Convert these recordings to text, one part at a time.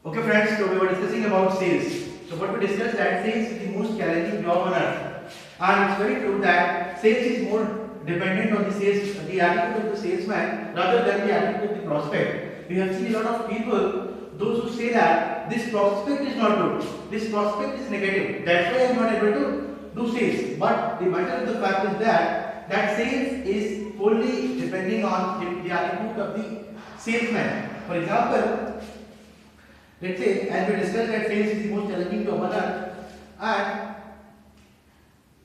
Okay friends, so we were discussing about sales. So what we discussed that sales is the most challenging job on earth. And it's very true that sales is more dependent on the attitude of the salesman rather than the attitude of the prospect. We have seen a lot of people, those who say that this prospect is not good, this prospect is negative, that's why I am not able to do sales. But the matter of the fact is that sales is wholly depending on the attitude of the salesman. For example, let's say, as we discussed, that sales is the most challenging job on earth, and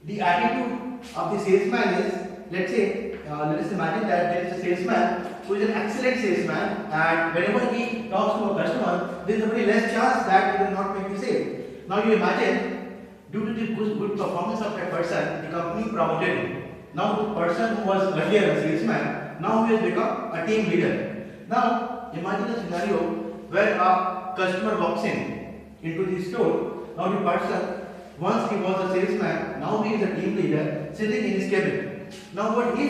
the attitude of the salesman is, let's say, let us imagine that there is a salesman who is an excellent salesman, and whenever he talks to a customer, there is a very less chance that he will not make the sale. Now you imagine, due to the good performance of that person, the company promoted him. Now the person who was earlier a salesman, now he has become a team leader. Now imagine a scenario where a customer walks into the store. Now the person, once he was a salesman, now he is a team leader sitting in his cabin. Now what he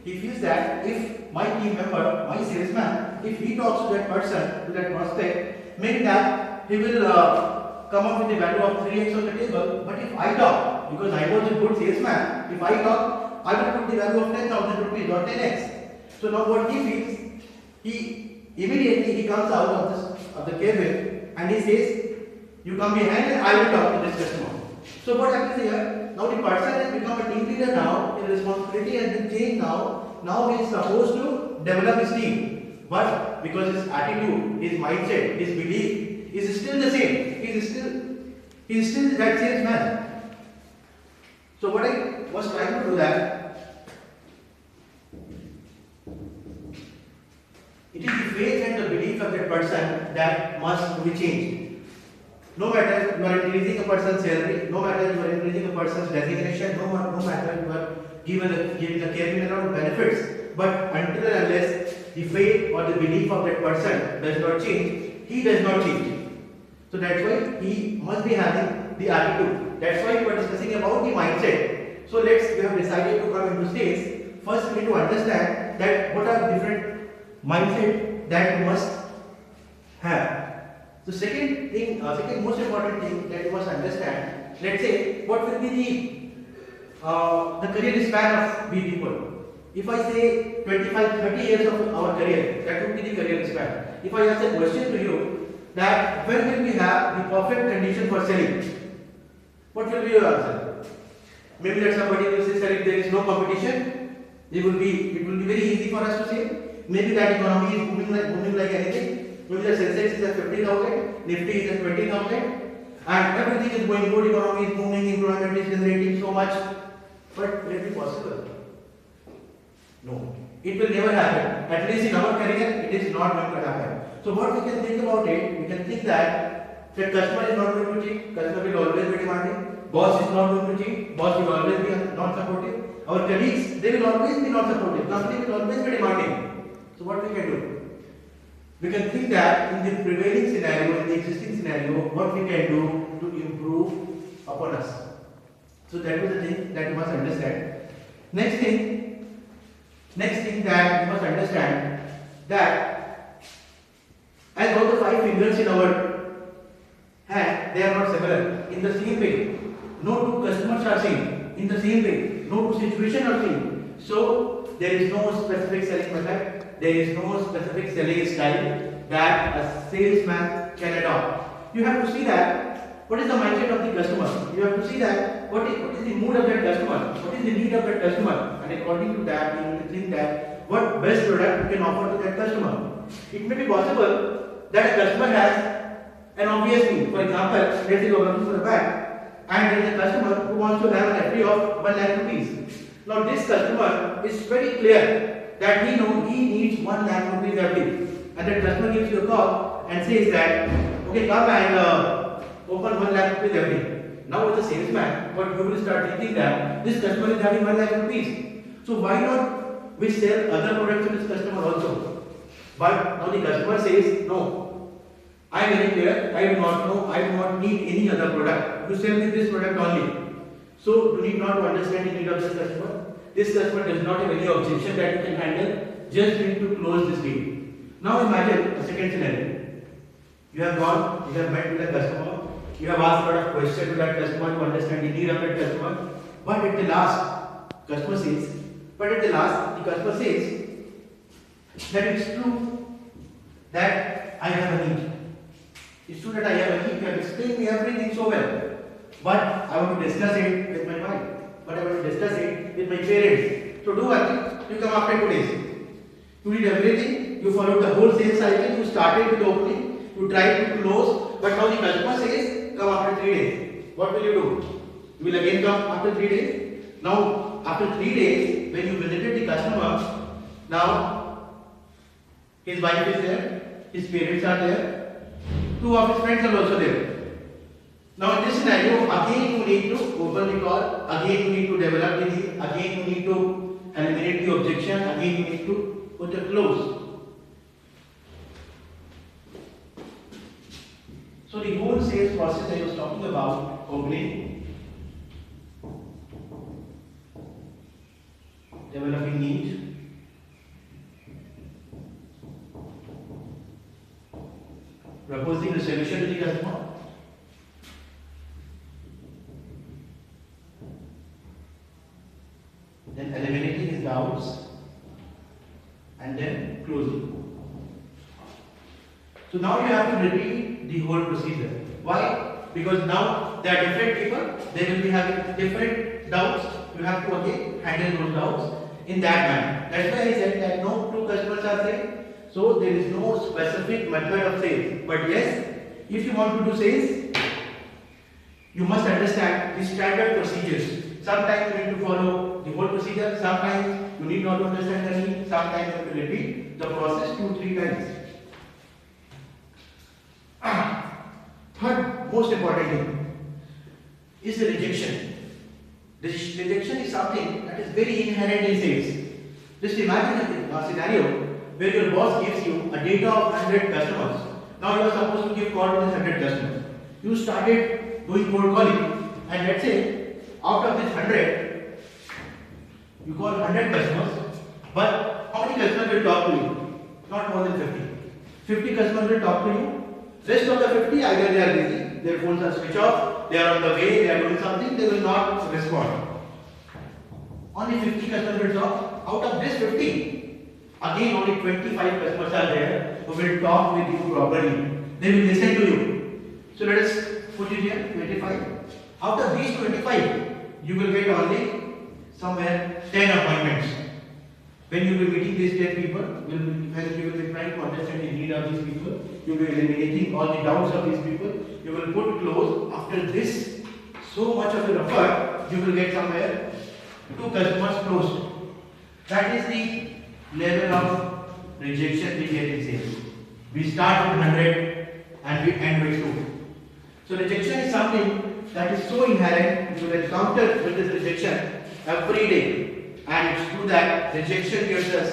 feels that if my team member, my salesman, if he talks to that person, to that prospect, maybe that he will come up with a value of 3x on the table. But if I talk, because I was a good salesman, if I talk, I will put the value of 10,000 rupees or 10x. So now what he feels, he immediately comes out of the cabin and he says, you come behind and I will talk to this customer. So what happens here? Now the person has become a team leader now, his responsibility has been changed now. Now he is supposed to develop his team. But because his attitude, his mindset, his belief is still the same. He is still that salesman. So what I was trying to do that, it is the faith and the belief of that person that must be changed. No matter you are increasing a person's salary, no matter you are increasing a person's designation, no matter you are giving a caring a lot of benefits, but until and unless the faith or the belief of that person does not change, he does not change. So that's why he must be having the attitude. That's why we are discussing about the mindset. So we have decided to come into sales. First we need to understand that what are different mindset that we must have. The second most important thing that you must understand, let's say, what will be the career span of we people. If I say 25-30 years of our career, that would be the career span. If I ask a question to you, that when will we have the perfect condition for selling, what will be your answer? Maybe that somebody will say, sir, if there is no competition, it will be very easy for us to say. Maybe that economy is booming like anything. Maybe the Sensex is at 50,000, Nifty is at 20,000, and everything is going good, economy is booming, employment is generating so much. But will it be possible? No. It will never happen. At least in our career, it is not going to happen. So what we can think about it, we can think that the customer is not going to cheat, customer will always be demanding, boss is not going to cheat, boss will always be not supportive, our colleagues, they will always be not supportive, company will always be demanding. So what we can do? We can think that in the prevailing scenario, in the existing scenario, what we can do to improve upon us. So that was the thing that you must understand. Next thing that you must understand, that as all the 5 fingers in our hand, they are not similar. In the same way, no two customers are same. In the same way, no two situations are same. So there is no specific selling method. There is no specific selling style that a salesman can adopt. You have to see that what is the mindset of the customer. You have to see that what is the mood of that customer, what is the need of that customer, and according to that, you need to think that what best product you can offer to that customer. It may be possible that a customer has an obvious need. For example, let's say you are looking for a bag, and there is a customer who wants to have an FD of 1 lakh rupees. Now this customer is very clear that he needs 1 lakh rupees FD, and that customer gives you a call and says that, okay, come and open 1 lakh rupees FD. Now as a salesman, what you will start thinking that this customer is having 1 lakh rupees, so why not we sell other products to this customer also? But now the customer says, no, I am very clear, I do not need any other product. You sell me this product only. So you need not to understand the need of this customer. This customer does not have any objection that you can handle, just need to close this deal. Now imagine a second scenario. You have gone, you have met with the customer, you have asked a lot of questions to that customer to understand the need of that customer, but at the last, customer says, the customer says that it's true that I have a need. It's true that I have a need. You have explained me everything so well, but I want to discuss it with my wife. But I want to discuss it with my parents. So do one thing. You come after 2 days. You did everything. You followed the whole sales cycle. You started with the opening. You tried to close. But now the customer says, come after 3 days. What will you do? You will again come after 3 days. Now, after 3 days, when you visited the customer, now his wife is there, his parents are there, 2 of his friends are also there. Now in this scenario, again you need to open the call, again you need to develop the need, again you need to eliminate the objection, again you need to put a close. So the whole sales process I was talking about, opening, developing need, proposing the solution to the customer, then eliminating his doubts, and then closing. So now you have to repeat the whole procedure. Why? Because now there are different people, they will be having different doubts. You have to again handle those doubts in that manner. That's why I said that no 2 customers are same. So there is no specific method of sales. But yes, if you want to do sales, you must understand the standard procedures. Sometimes you need to follow the whole procedure, sometimes you need not to understand the need, sometimes you have to repeat the process 2-3 times. Third most important thing is the rejection. This rejection is something that is very inherent in sales. Just imagine a scenario where your boss gives you a data of 100 customers. Now you are supposed to give call to this 100 customers. You started doing cold calling, and let's say out of this 100, you call 100 customers, but how many customers will talk to you? Not more than 50. 50 customers will talk to you. Rest of the 50, either they are busy, their phones are switched off, they are on the way, they are doing something, they will not respond. Only 50 customers will talk. Out of this 50, again only 25 customers are there who will talk with you properly. They will listen to you. So let us put it here, 25. Out of these 25, you will get only somewhere 10 appointments. When you will be meeting these 10 people, when you will be trying to understand the need of these people, you will be eliminating all the doubts of these people, you will put close. After this, so much of your effort, you will get somewhere 2 customers closed. That is the level of rejection we get in sales. We start with 100 and we end with 2. So rejection is something that is so inherent, you will encounter with this rejection every day. And it's true that rejection gives us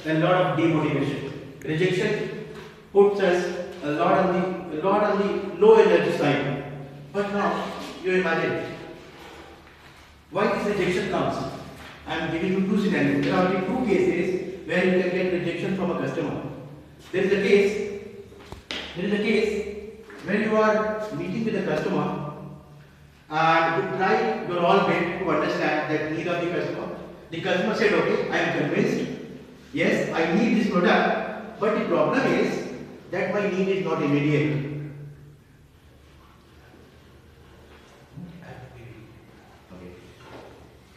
a lot of demotivation. Rejection puts us a lot on the low energy side. But now you imagine why this rejection comes. I am giving you 2 scenarios. There are only 2 cases where you can get rejection from a customer. There is a case where you are meeting with a customer and you try your all best to understand the need of the customer. The customer said, okay, I am convinced, yes, I need this product, but the problem is that my need is not immediate. Okay.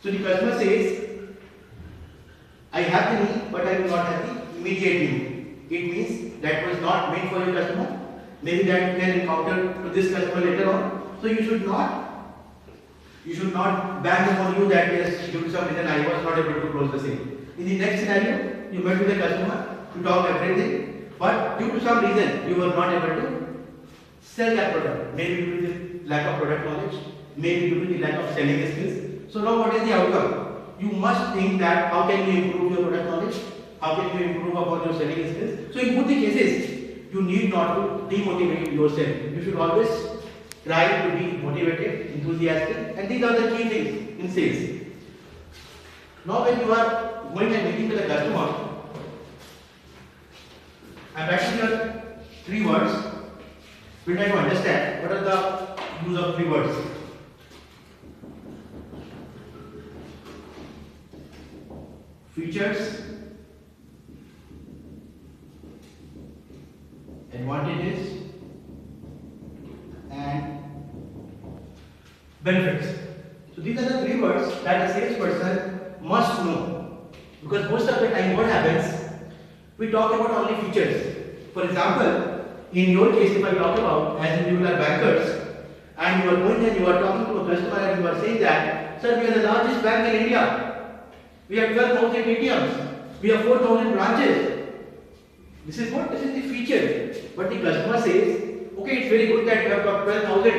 So the customer says, I have the need, but I do not have the immediate need. It means that was not meant for your customer. Maybe that you can encounter to this customer later on. So you should not bang upon you that yes, due to some reason I was not able to close the sale. In the next scenario, you met with the customer to talk everything, but due to some reason you were not able to sell that product. Maybe due to the lack of product knowledge, maybe due to the lack of selling skills. So now what is the outcome? You must think that how can you improve your product knowledge? How can you improve upon your selling skills? So in both the cases, you need not to demotivate yourself. You should always try to be motivated, enthusiastic, and these are the key things in sales. Now when you are going and meeting with a customer, I'm writing here 3 words. we'll try to understand what are the use of three words. Features, advantages, and benefits. So these are the three words that a salesperson must know, because most of the time what happens, we talk about only features. For example, in your case, if I talk about, as you are bankers, and you are going and you are talking to a customer and you are saying that, sir, we are the largest bank in India. We have 12,000 ATMs. We have 4,000 branches. This is what? This is the feature. But the customer says, okay, it's very good that you have got 12,000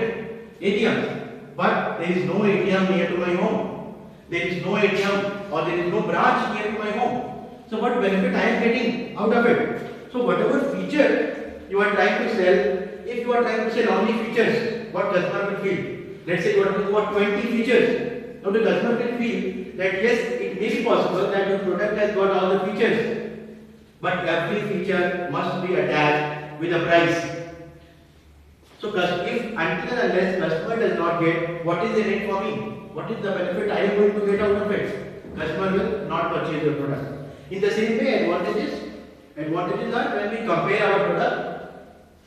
ATMs, but there is no ATM near to my home. There is no ATM or there is no branch near to my home. So what benefit I am getting out of it? So whatever feature you are trying to sell, if you are trying to sell only features, what customer will feel? Let's say you are talking about 20 features. Now the customer will feel that yes, it may be possible that your product has got all the features, but every feature must be attached with a price. So if until and unless customer does not get what is in it for me, what is the benefit I am going to get out of it, customer will not purchase your product. In the same way, advantages are when we compare our product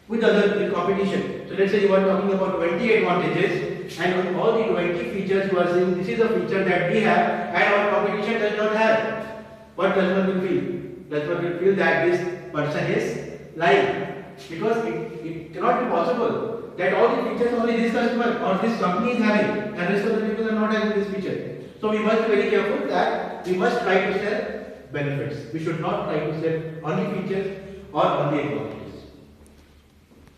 with other competition. So let's say you are talking about 20 advantages, and on all the 20 features you are saying this is a feature that we have and our competition does not have. What customer will feel? Customer will feel that this person is lying, because it cannot be possible that all the features only this customer or this company is having and rest of the people are not having this feature. So we must be very careful that we must try to sell benefits. We should not try to sell only features or only advantages.